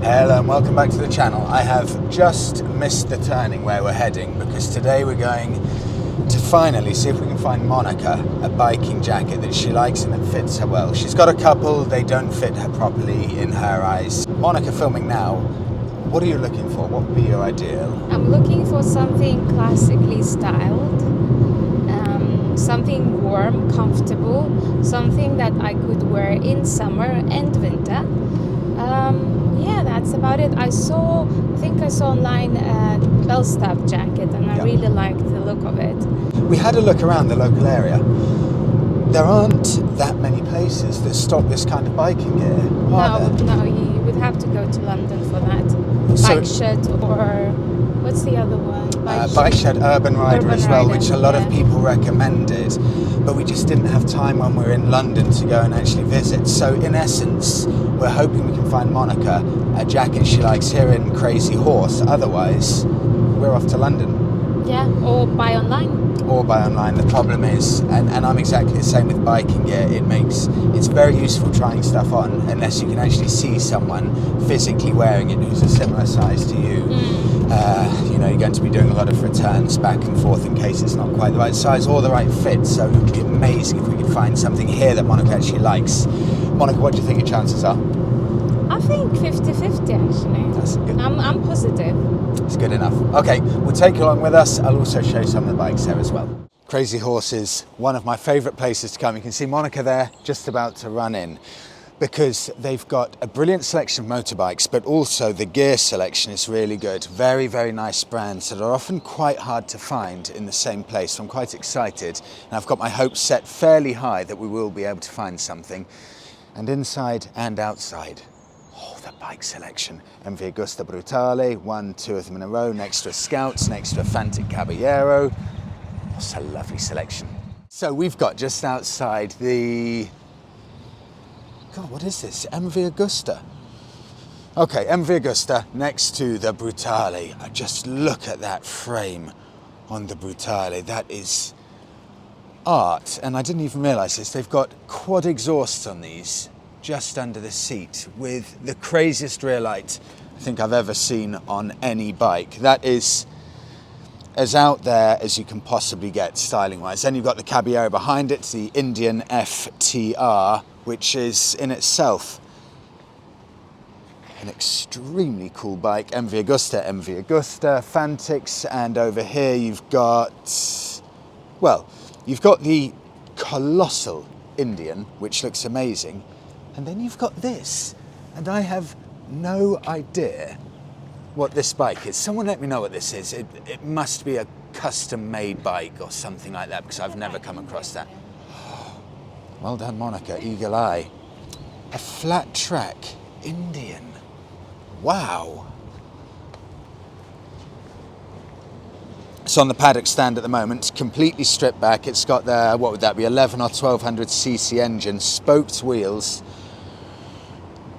Hello and welcome back to the channel. I have just missed the turning where we're heading because today we're going to finally see if we can find Monika a biking jacket that she likes and that fits her well. She's got a couple, they don't fit her properly in her eyes. Monika, filming now, what are you looking for? What would be your ideal? I'm looking for something classically styled, something warm, comfortable, something that I could wear in summer and winter. Yeah, that's about it. I think I saw online a Bellstaff jacket and I really liked the look of it. We had a look around the local area. There aren't that many places that stock this kind of biking gear, are there? No, you would have to go to London for that. Bike Shed or what's the other one? Bike Shed Urban Rider as well, Rider, which a lot of people recommended, but we just didn't have time when we were in London to go and actually visit. So in essence, we're hoping we can find Monika a jacket she likes here in Krazy Horse. Otherwise, we're off to London. Yeah, or buy online. Or buy online. The problem is, and I'm exactly the same with biking gear, it's very useful trying stuff on unless you can actually see someone physically wearing it who's a similar size to you. You're going to be doing a lot of returns back and forth in case it's not quite the right size or the right fit, so it would be amazing if we could find something here that Monika actually likes. Monika, what do you think your chances are? I think 50-50 actually. That's good. I'm positive. It's good enough. Okay, we'll take you along with us. I'll also show you some of the bikes there as well. Krazy Horse is one of my favourite places to come. You can see Monika there just about to run in because they've got a brilliant selection of motorbikes, but also the gear selection is really good. Very, very nice brands that are often quite hard to find in the same place. So I'm quite excited and I've got my hopes set fairly high that we will be able to find something. And inside and outside, the bike selection. MV Agusta Brutale, 2 of them in a row, next to a Scouts, next to a Fantic Caballero. That's a lovely selection. So we've got just outside the, God, what is this? MV Agusta. Okay, MV Agusta next to the Brutale. Just look at that frame on the Brutale. That is art, and I didn't even realise this. They've got quad exhausts on these just under the seat with the craziest rear light I think I've ever seen on any bike. That is as out there as you can possibly get styling wise. Then you've got the Caballero behind it, the Indian FTR, which is in itself an extremely cool bike. MV Agusta, Fantics, and over here you've got the colossal Indian, which looks amazing. And then you've got this, and I have no idea what this bike is. Someone let me know what this is. It must be a custom-made bike or something like that, because I've never come across that. Well done, Monika, eagle eye. A flat track Indian. Wow. It's on the paddock stand at the moment, completely stripped back. It's got the, what would that be, 11 or 1200cc engine, spoked wheels.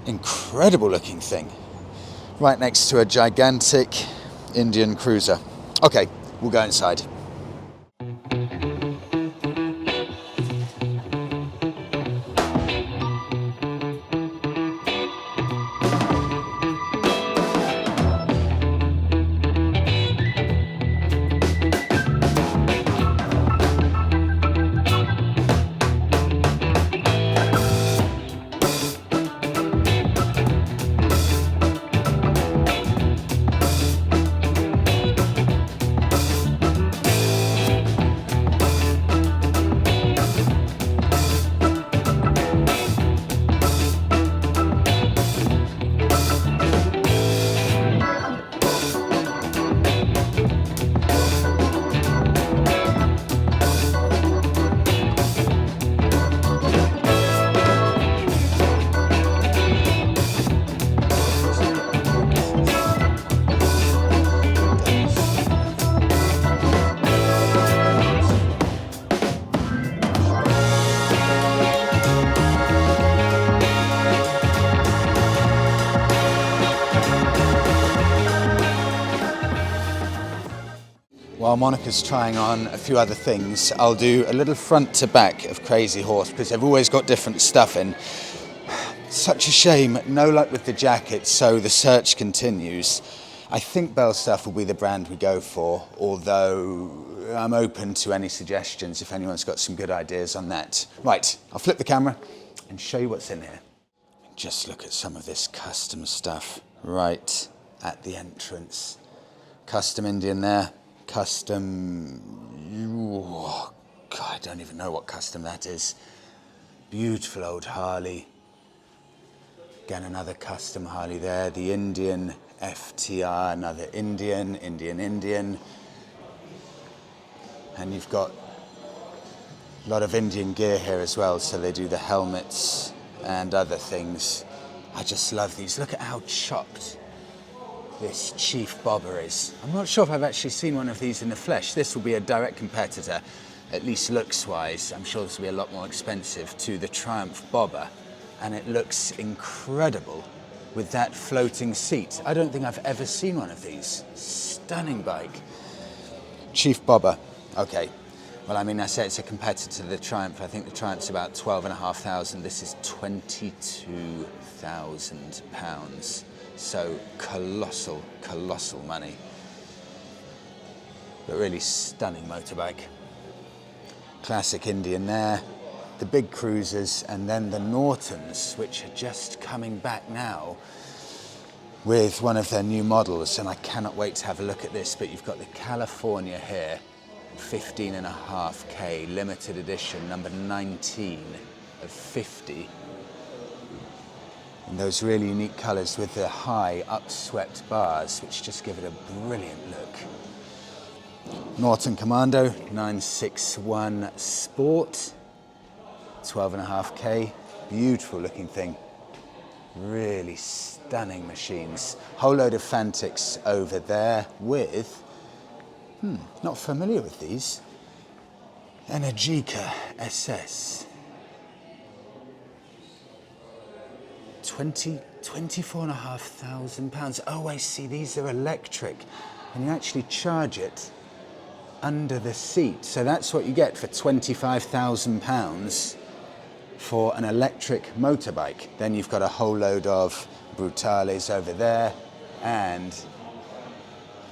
Incredible looking thing. Right next to a gigantic Indian cruiser. Okay, we'll go inside. While Monika's trying on a few other things, I'll do a little front to back of Krazy Horse because they've always got different stuff in. Such a shame, no luck with the jacket, so the search continues. I think Belstaff will be the brand we go for, although I'm open to any suggestions if anyone's got some good ideas on that. Right, I'll flip the camera and show you what's in here. Just look at some of this custom stuff right at the entrance. Custom Indian there, custom, oh God, I don't even know what custom that is. Beautiful old Harley. Again, another custom Harley there, the Indian FTR, another Indian. And you've got a lot of Indian gear here as well, so they do the helmets and other things. I just love these. Look at how chopped this Chief Bobber is. I'm not sure if I've actually seen one of these in the flesh. This will be a direct competitor, at least looks-wise. I'm sure this will be a lot more expensive to the Triumph Bobber. And it looks incredible with that floating seat. I don't think I've ever seen one of these. Stunning bike. Chief Bobber, okay. Well, I mean, I say it's a competitor to the Triumph. I think the Triumph's about 12,500. This is £22,000. So colossal, colossal money. But really stunning motorbike. Classic Indian there. The big cruisers, and then the Nortons, which are just coming back now with one of their new models, and I cannot wait to have a look at this. But you've got the California here, 15.5K limited edition, number 19 of 50, and those really unique colours with the high upswept bars, which just give it a brilliant look. Norton Commando 961 Sport, 12.5K, beautiful looking thing. Really stunning machines. Whole load of Fantics over there with, not familiar with these, Energica SS. 24,500 pounds. Oh, I see, these are electric, and you actually charge it under the seat. So that's what you get for 25,000 pounds for an electric motorbike. Then you've got a whole load of Brutales over there, and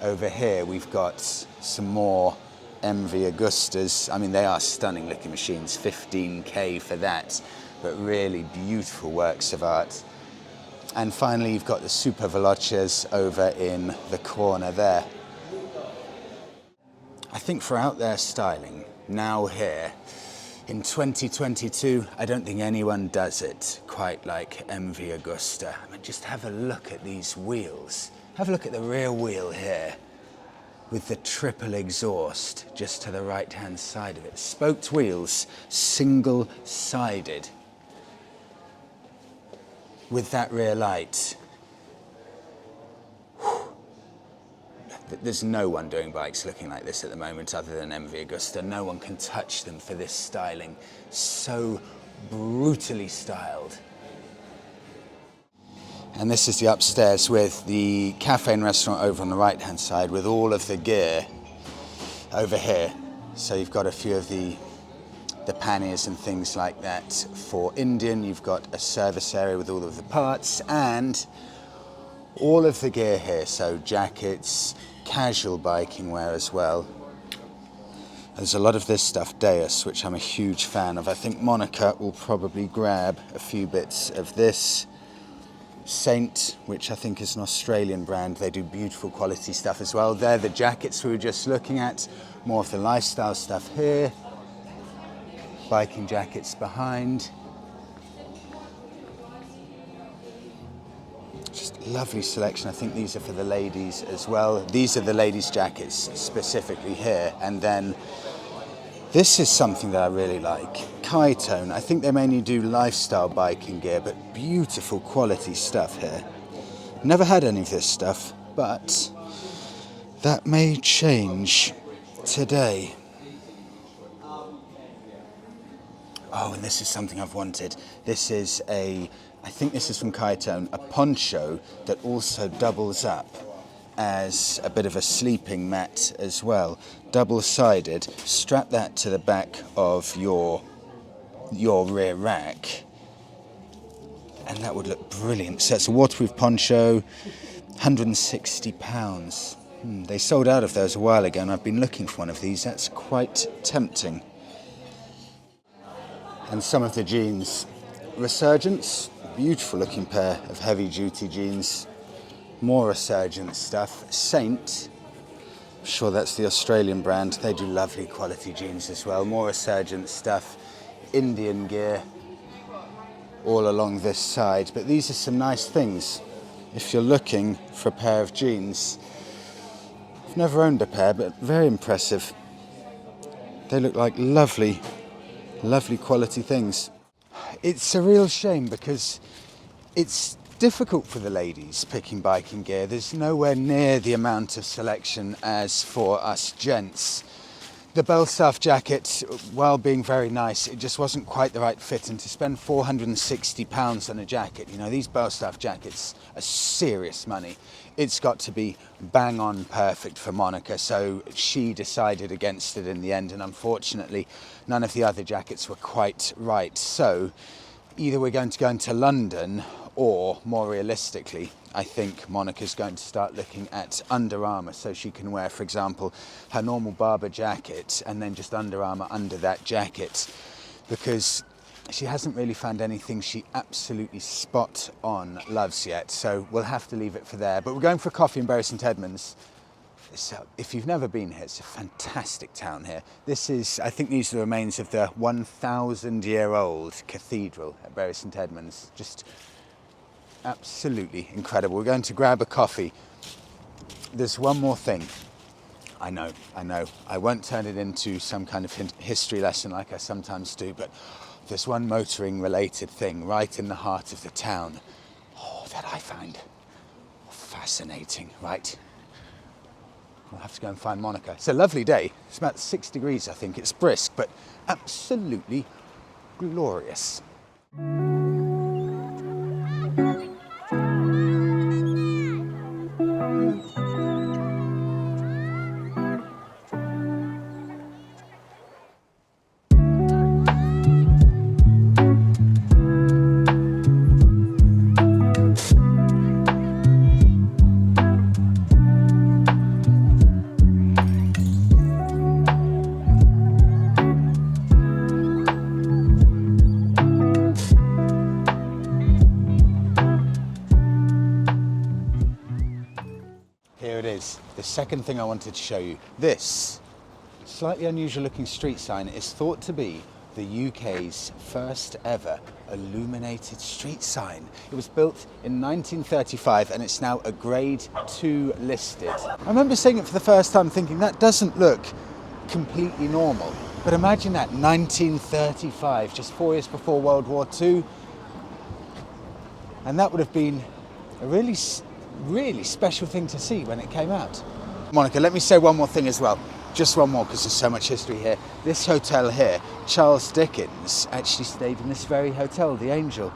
over here we've got some more MV Agustas. I mean, they are stunning looking machines, 15K for that, but really beautiful works of art. And finally, you've got the Super Veloces over in the corner there. I think for out there styling, now here, in 2022, I don't think anyone does it quite like MV Agusta. I mean, just have a look at these wheels. Have a look at the rear wheel here with the triple exhaust just to the right-hand side of it. Spoked wheels, single-sided with that rear light. There's no one doing bikes looking like this at the moment other than MV Agusta. No one can touch them for this styling. So brutally styled. And this is the upstairs with the cafe and restaurant over on the right-hand side with all of the gear over here. So you've got a few of the panniers and things like that. For Indian, you've got a service area with all of the parts and all of the gear here. So jackets, casual biking wear as well. There's a lot of this stuff, Deus, which I'm a huge fan of. I think Monika will probably grab a few bits of this. Saint, which I think is an Australian brand, they do beautiful quality stuff as well. They're the jackets we were just looking at. More of the lifestyle stuff here. Biking jackets behind. Just lovely selection. I think these are for the ladies as well. These are the ladies' jackets specifically here. And then this is something that I really like. Kitone. I think they mainly do lifestyle biking gear, but beautiful quality stuff here. Never had any of this stuff, but that may change today. Oh, and this is something I've wanted. This is I think this is from Kitone, a poncho that also doubles up as a bit of a sleeping mat as well. Double-sided. Strap that to the back of your rear rack. and that would look brilliant. So it's a waterproof poncho, £160. They sold out of those a while ago, and I've been looking for one of these. That's quite tempting. And some of the jeans. Resurgence, beautiful looking pair of heavy duty jeans. More Resurgence stuff. Saint, I'm sure that's the Australian brand. They do lovely quality jeans as well. More Resurgence stuff. Indian gear all along this side. But these are some nice things if you're looking for a pair of jeans. I've never owned a pair, but very impressive. They look like lovely quality things. It's a real shame because it's difficult for the ladies picking biking gear. There's nowhere near the amount of selection as for us gents. The Belstaff jacket, while being very nice, it just wasn't quite the right fit, and to spend £460 on a jacket, you know, these Belstaff jackets are serious money. It's got to be bang on perfect for Monika, so she decided against it in the end, and unfortunately none of the other jackets were quite right. So either we're going to go into London, or more realistically, I think Monika's going to start looking at Under Armour, so she can wear, for example, her normal Barber jacket and then just Under Armour under that jacket, because she hasn't really found anything she absolutely spot on loves yet. So we'll have to leave it for there. But we're going for a coffee in Bury St Edmunds. So if you've never been here, it's a fantastic town here. This is, I think these are the remains of the 1,000-year-old cathedral at Bury St Edmunds. Just absolutely incredible. We're going to grab a coffee. There's one more thing. I know. I won't turn it into some kind of history lesson like I sometimes do, but there's one motoring related thing right in the heart of the town. Oh, that I find fascinating, right? We'll have to go and find Monika. It's a lovely day. It's about 6 degrees, I think. It's brisk, but absolutely glorious. The second thing I wanted to show you. This slightly unusual looking street sign is thought to be the UK's first ever illuminated street sign. It was built in 1935 and it's now a grade 2 listed. I remember seeing it for the first time thinking that doesn't look completely normal. But imagine that, 1935, just 4 years before World War II. And that would have been a really special thing to see when it came out. Monika, let me say one more thing as well. Just one more, because there's so much history here. This hotel here, Charles Dickens actually stayed in this very hotel, the Angel.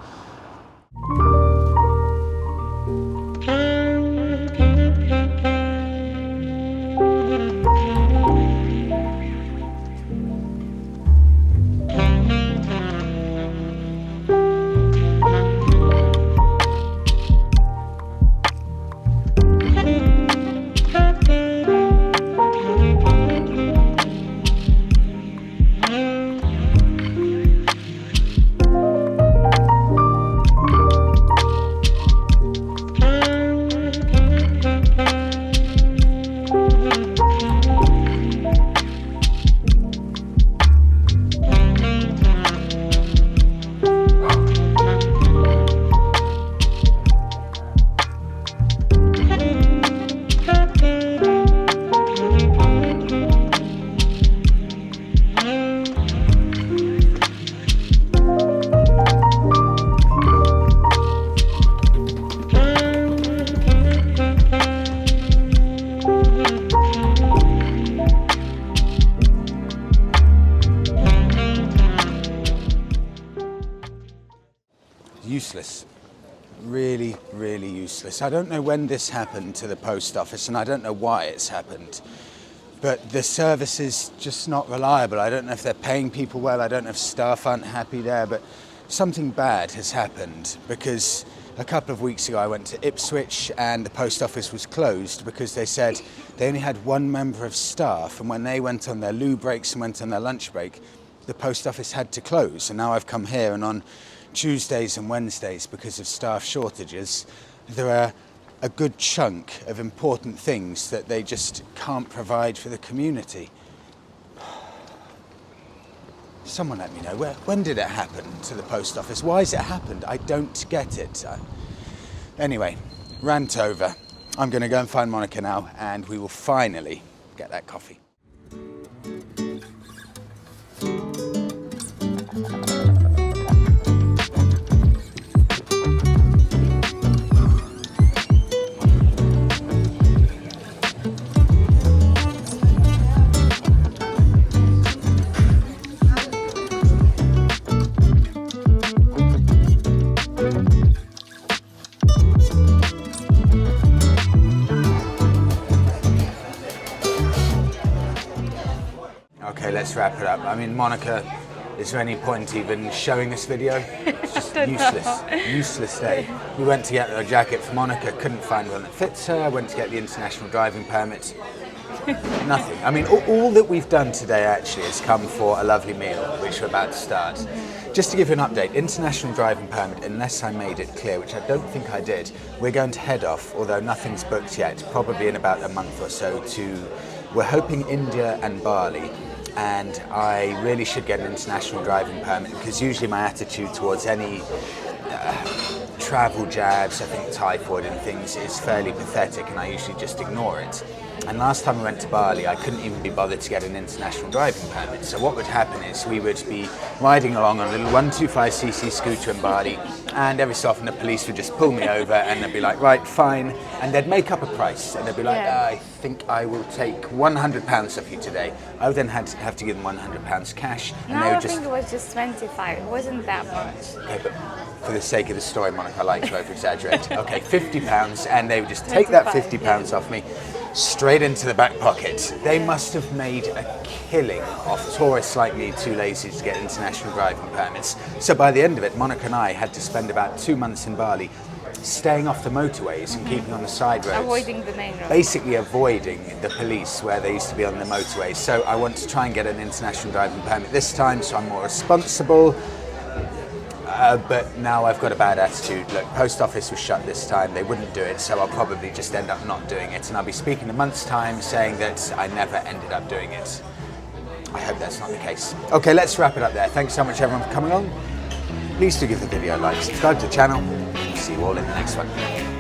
Useless. Really useless. I don't know when this happened to the post office, and I don't know why it's happened, but the service is just not reliable. I don't know if they're paying people well, I don't know if staff aren't happy there, but something bad has happened, because a couple of weeks ago I went to Ipswich and the post office was closed because they said they only had one member of staff, and when they went on their loo breaks and went on their lunch break, the post office had to close. And now I've come here, and on Tuesdays and Wednesdays, because of staff shortages, there are a good chunk of important things that they just can't provide for the community. Someone let me know, when did it happen to the post office? Why has it happened? I don't get it. Anyway, rant over. I'm going to go and find Monika now, and we will finally get that coffee. Okay, let's wrap it up. I mean, Monika, is there any point even showing this video? It's just useless day. We went to get a jacket for Monika, couldn't find one that fits her, went to get the international driving permit. Nothing. I mean, all that we've done today actually has come for a lovely meal, which we're about to start. Just to give you an update, international driving permit, unless I made it clear, which I don't think I did, we're going to head off, although nothing's booked yet, probably in about a month or so, we're hoping India and Bali. And I really should get an international driving permit, because usually my attitude towards any travel jabs, I think typhoid and things, is fairly pathetic, and I usually just ignore it. And last time we went to Bali, I couldn't even be bothered to get an international driving permit. So what would happen is we would be riding along on a little 125cc scooter in Bali, and every so often the police would just pull me over and they'd be like, right, fine. And they'd make up a price, and they'd be like, I think I will take £100 off you today. I would then have to give them £100 cash. And no, they would I think it was just 25. It wasn't that much. Okay, but for the sake of the story, Monika, I like to over-exaggerate. Okay, £50, and they would just take that £50 off me, straight into the back pocket. They must have made a killing off tourists like me, too lazy to get international driving permits. So by the end of it, Monika and I had to spend about 2 months in Bali staying off the motorways and keeping on the side roads. Avoiding the main road. Basically avoiding the police where they used to be on the motorways. So I want to try and get an international driving permit this time, so I'm more responsible. But now I've got a bad attitude. Look, post office was shut this time, they wouldn't do it, so I'll probably just end up not doing it, and I'll be speaking in a month's time saying that I never ended up doing it. I hope that's not the case. Okay, let's wrap it up there. Thanks so much everyone for coming on. Please do give the video a like, subscribe to the channel. See you all in the next one.